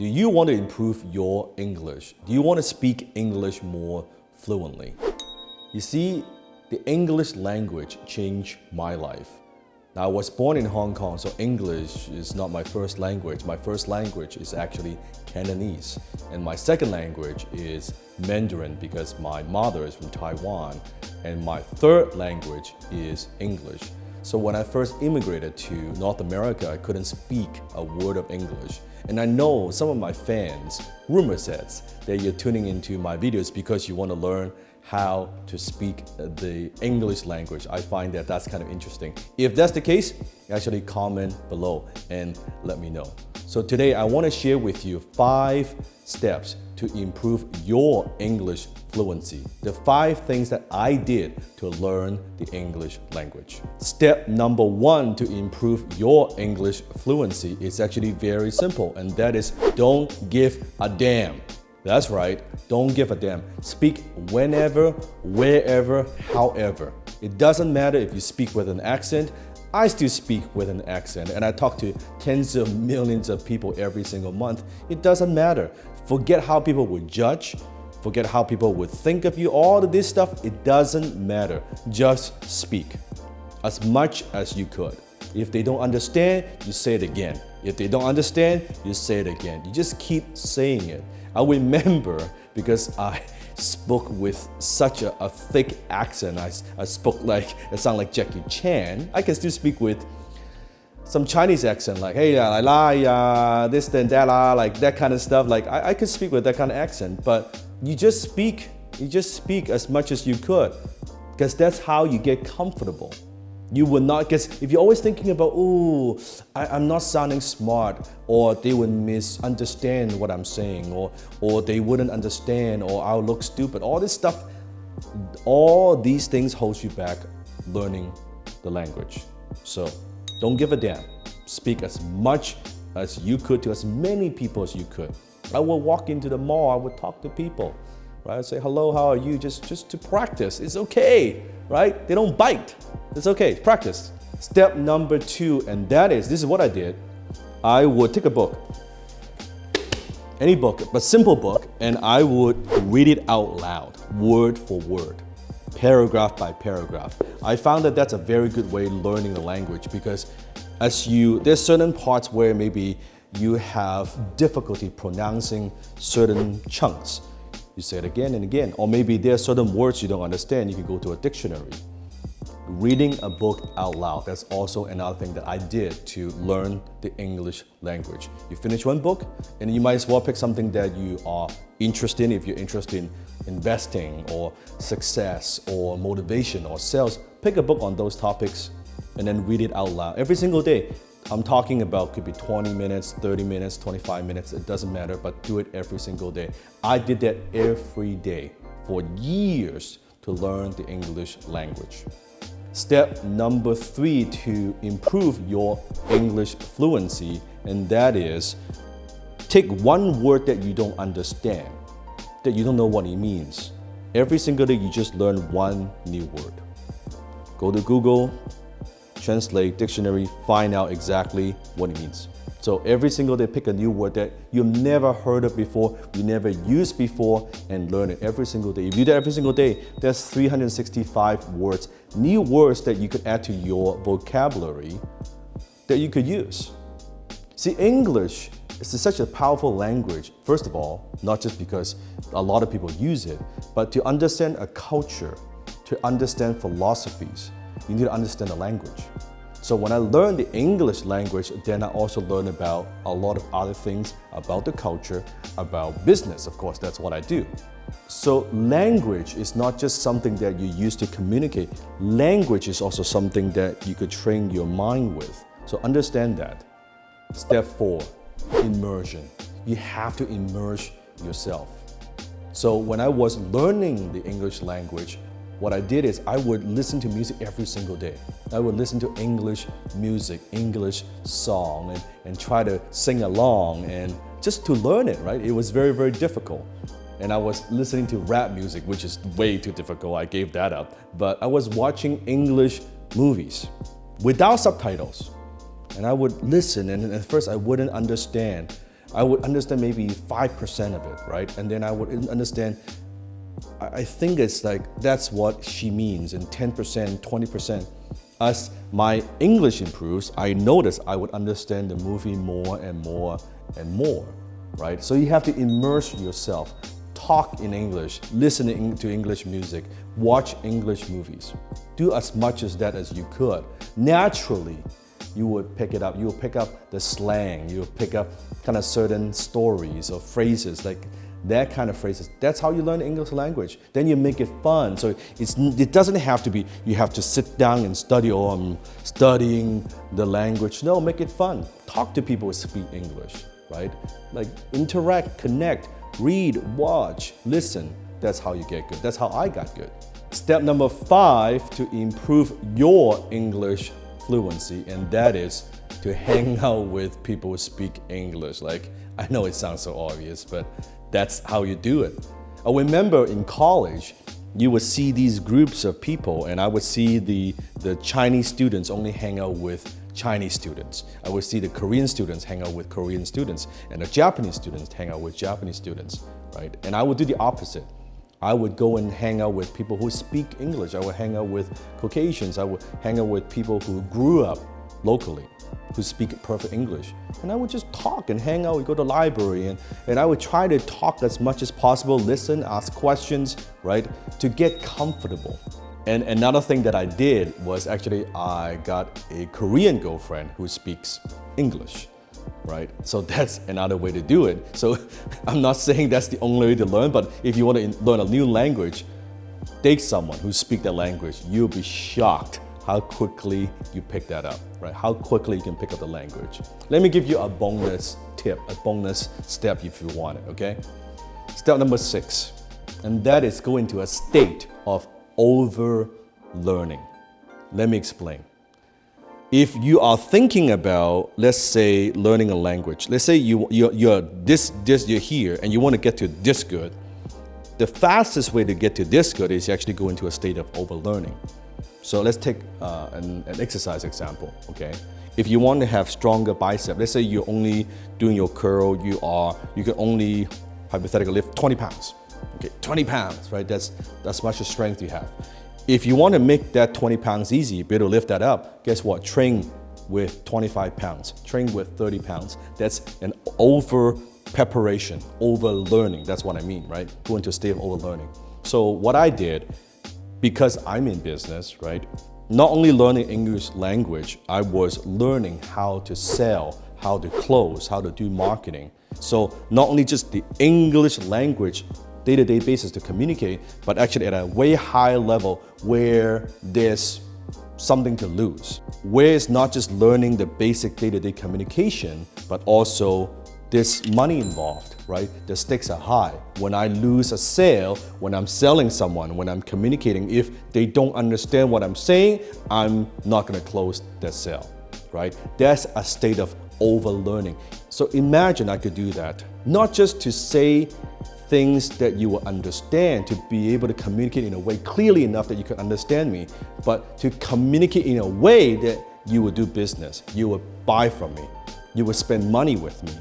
Do you want to improve your English? Do you want to speak English more fluently? You see, the English language changed my life. Now, I was born in Hong Kong, so English is not my first language. My first language is actually Cantonese. And my second language is Mandarin because my mother is from Taiwan. And my third language is English. So when I first immigrated to North America, I couldn't speak a word of English. And I know some of my fans, rumor says, that you're tuning into my videos because you want to learn how to speak the English language. I find that that's kind of interesting. If that's the case, actually comment below and let me know. So today I want to share with you 5 steps to improve your English fluency. The 5 things that I did to learn the English language. Step number 1 to improve your English fluency is actually very simple, and that is don't give a damn. That's right, don't give a damn. Speak whenever, wherever, however. It doesn't matter if you speak with an accent. I still speak with an accent, and I talk to tens of millions of people every single month. It doesn't matter. Forget how people would judge. Forget how people would think of you. All of this stuff, it doesn't matter. Just speak as much as you could. If they don't understand, you say it again. If they don't understand, you say it again. You just keep saying it. I remember because I spoke with such a thick accent. I spoke like, it sounded like Jackie Chan. I can still speak with some Chinese accent, like, hey, this, then that, like that kind of stuff. Like, I could speak with that kind of accent, but you just speak as much as you could, because that's how you get comfortable. You will not, because if you're always thinking about, oh, I'm not sounding smart, or they would misunderstand what I'm saying, or they wouldn't understand, or I'll look stupid, all this stuff, all these things hold you back learning the language. So don't give a damn. Speak as much as you could to as many people as you could. I will walk into the mall, I would talk to people, right? Say, hello, how are you? Just to practice. It's okay, right? They don't bite. It's okay, practice. Step number 2, and this is what I did. I would take a book, any book, but simple book, and I would read it out loud, word for word, paragraph by paragraph. I found that that's a very good way of learning the language, because there's certain parts where maybe you have difficulty pronouncing certain chunks. You say it again and again, or maybe there are certain words you don't understand, you can go to a dictionary. Reading a book out loud, that's also another thing that I did to learn the English language. You finish one book, and you might as well pick something that you are interested in. If you're interested in investing or success or motivation or sales, pick a book on those topics and then read it out loud every single day. I'm talking about could be 20 minutes, 30 minutes, 25 minutes, it doesn't matter, but do it every single day. I did that every day for years to learn the English language. Step number 3 to improve your English fluency, and that is take one word that you don't understand, that you don't know what it means. Every single day you just learn one new word. Go to Google, translate, dictionary, find out exactly what it means. So every single day pick a new word that you've never heard of before, you never used before, and learn it every single day. If you do that every single day, there's 365 words, new words that you could add to your vocabulary that you could use. See, English is such a powerful language, first of all, not just because a lot of people use it, but to understand a culture, to understand philosophies, you need to understand the language. So when I learned the English language, then I also learned about a lot of other things about the culture, about business, of course, that's what I do. So language is not just something that you use to communicate. Language is also something that you could train your mind with. So understand that. Step 4, immersion. You have to immerse yourself. So when I was learning the English language, what I did is I would listen to music every single day. I would listen to English music, English song, and try to sing along, and just to learn it, right? It was very, very difficult. And I was listening to rap music, which is way too difficult. I gave that up. But I was watching English movies without subtitles. And I would listen, and at first I wouldn't understand. I would understand maybe 5% of it, right? And then I would understand, I think it's like, that's what she means, and 10%, 20%. As my English improves, I notice I would understand the movie more and more and more, right? So you have to immerse yourself, talk in English, listen to English music, watch English movies. Do as much as that as you could. Naturally, you would pick it up. You will pick up the slang. You will pick up kind of certain stories or phrases, like that kind of phrases. That's how you learn the English language. Then you make it fun. So it doesn't have to be, you have to sit down and study, or I'm studying the language. No, make it fun. Talk to people who speak English, right? Like interact, connect, read, watch, listen. That's how you get good. That's how I got good. Step number 5 to improve your English fluency, and that is to hang out with people who speak English. Like, I know it sounds so obvious, but that's how you do it. I remember in college, you would see these groups of people, and I would see the Chinese students only hang out with Chinese students. I would see the Korean students hang out with Korean students, and the Japanese students hang out with Japanese students, right? And I would do the opposite. I would go and hang out with people who speak English. I would hang out with Caucasians. I would hang out with people who grew up locally, who speak perfect English. And I would just talk and hang out. We go to the library, and I would try to talk as much as possible, listen, ask questions, right, to get comfortable. And another thing that I did was actually I got a Korean girlfriend who speaks English, right? So that's another way to do it. So I'm not saying that's the only way to learn, but if you want to learn a new language, date someone who speaks that language. You'll be shocked how quickly you pick that up, right? How quickly you can pick up the language. Let me give you a bonus tip, a bonus step if you want it, okay? Step number 6, and that is go into a state of over-learning. Let me explain. If you are thinking about, let's say, learning a language, let's say you're here and you want to get to this good, the fastest way to get to this good is actually go into a state of over-learning. So let's take an exercise example, okay? If you want to have stronger bicep, let's say you're only doing your curl, you can only hypothetically lift 20 pounds. Okay, 20 pounds, right? That's much the strength you have. If you want to make that 20 pounds easy, be able to lift that up, guess what? Train with 25 pounds, train with 30 pounds. That's an over preparation, over learning. That's what I mean, right? Go into a state of over learning. So what I did, because I'm in business, right? Not only learning English language, I was learning how to sell, how to close, how to do marketing. So not only just the English language day-to-day basis to communicate, but actually at a way higher level where there's something to lose. Where it's not just learning the basic day-to-day communication, but also there's money involved, right? The stakes are high. When I lose a sale, when I'm selling someone, when I'm communicating, if they don't understand what I'm saying, I'm not gonna close that sale, right? That's a state of over-learning. So imagine I could do that, not just to say things that you will understand, to be able to communicate in a way clearly enough that you can understand me, but to communicate in a way that you will do business, you will buy from me, you will spend money with me.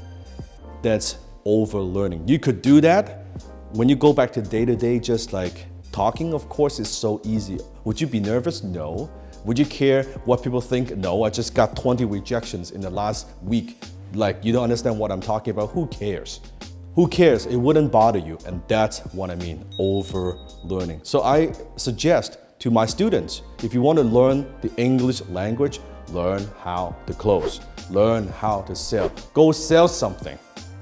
That's over-learning. You could do that when you go back to day-to-day, just like talking, of course, is so easy. Would you be nervous? No. Would you care what people think? No, I just got 20 rejections in the last week. Like, you don't understand what I'm talking about. Who cares? Who cares? It wouldn't bother you. And that's what I mean, over-learning. So I suggest to my students, if you want to learn the English language, learn how to close, learn how to sell. Go sell something,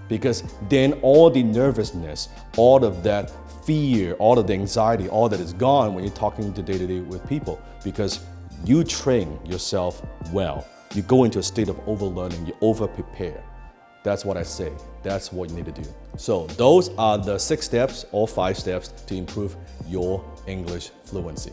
because then all the nervousness, all of that fear, all of the anxiety, all that is gone when you're talking to day-to-day with people, because you train yourself well. You go into a state of over-learning, you over-prepare. That's what I say. That's what you need to do. So those are the 6 steps or 5 steps to improve your English fluency.